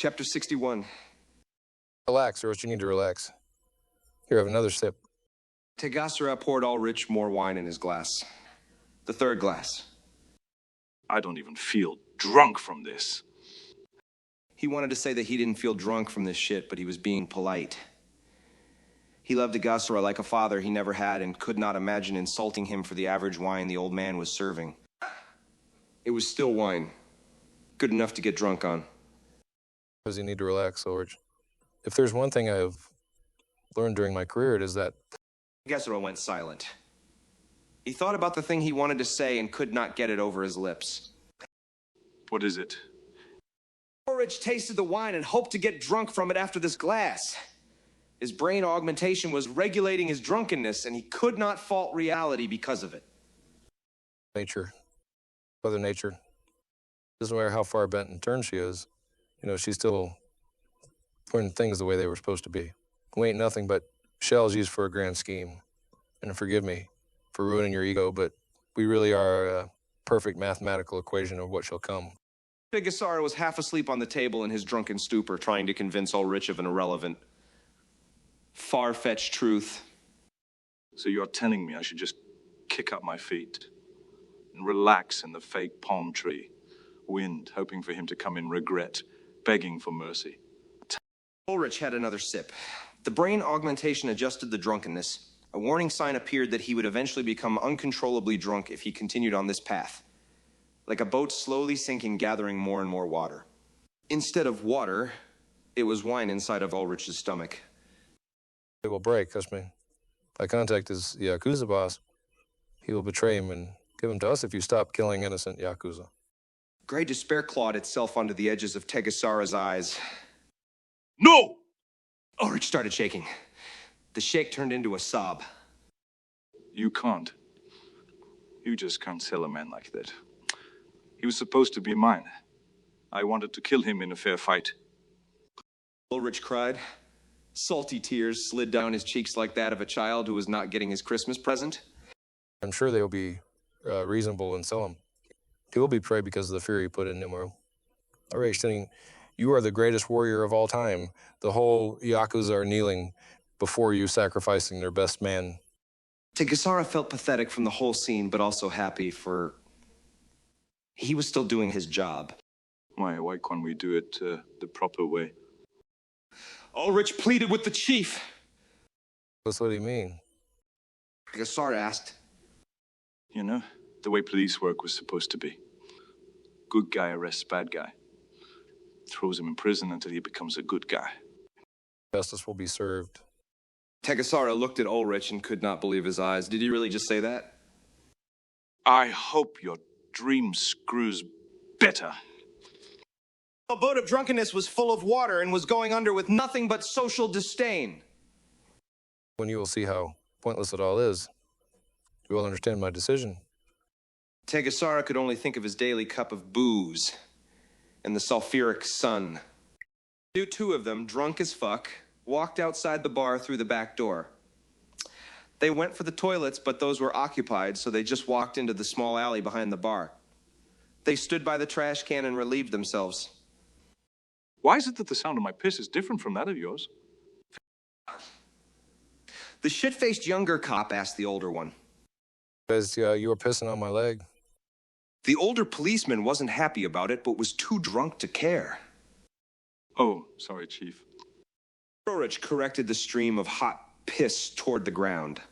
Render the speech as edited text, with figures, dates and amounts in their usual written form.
Chapter 61. Relax, or else you need to relax. Here, have another sip. Tegasera poured Ulrich more wine in his glass. The third glass. I don't even feel drunk from this. He wanted to say that he didn't feel drunk from this shit, but he was being polite. He loved Tegasera like a father he never had and could not imagine insulting him for the average wine the old man was serving. It was still wine. Good enough to get drunk on. Does he need to relax, Ulrich? If there's one thing I've learned during my career, it is that... Tegasera went silent. He thought about the thing he wanted to say and could not get it over his lips. What is it? Ulrich tasted the wine and hoped to get drunk from it after this glass. His brain augmentation was regulating his drunkenness, and he could not fault reality because of it. Nature. Mother Nature. Doesn't matter how far bent and turned she is, she's still putting things the way they were supposed to be. We ain't nothing but shells used for a grand scheme. And forgive me for ruining your ego, but we really are a perfect mathematical equation of what shall come. Tegasera was half asleep on the table in his drunken stupor, trying to convince Ulrich of an irrelevant, far-fetched truth. So you're telling me I should just kick up my feet and relax in the fake palm tree, wind, hoping for him to come in regret, begging for mercy. Ulrich had another sip. The brain augmentation adjusted the drunkenness. A warning sign appeared that he would eventually become uncontrollably drunk if he continued on this path. Like a boat slowly sinking, gathering more and more water. Instead of water, it was wine inside of Ulrich's stomach. It will break, trust me. I contact his Yakuza boss. He will betray him and give him to us if you stop killing innocent Yakuza. Gray despair clawed itself onto the edges of Tegasera's eyes. No! Ulrich started shaking. The shake turned into a sob. You can't. You just can't sell a man like that. He was supposed to be mine. I wanted to kill him in a fair fight. Ulrich cried. Salty tears slid down his cheeks like that of a child who was not getting his Christmas present. I'm sure they'll be reasonable and sell him. He will be prey because of the fear he put in him. Ulrich, you are the greatest warrior of all time. The whole Yakuza are kneeling before you, sacrificing their best man. Tegasera felt pathetic from the whole scene, but also happy for... He was still doing his job. Why can't we do it the proper way? Ulrich pleaded with the chief. What do you mean? Tegasera asked. The way police work was supposed to be. Good guy arrests bad guy. Throws him in prison until he becomes a good guy. Justice will be served. Tegasera looked at Ulrich and could not believe his eyes. Did he really just say that? I hope your dream screws better. The boat of drunkenness was full of water and was going under with nothing but social disdain. When you will see how pointless it all is, you will understand my decision. Tegasera could only think of his daily cup of booze and the sulfuric sun. Two of them, drunk as fuck, walked outside the bar through the back door. They went for the toilets, but those were occupied, so they just walked into the small alley behind the bar. They stood by the trash can and relieved themselves. Why is it that the sound of my piss is different from that of yours? The shit-faced younger cop asked the older one. Because you were pissing on my leg. The older policeman wasn't happy about it, but was too drunk to care. Oh, sorry, Chief. Ulrich corrected the stream of hot piss toward the ground.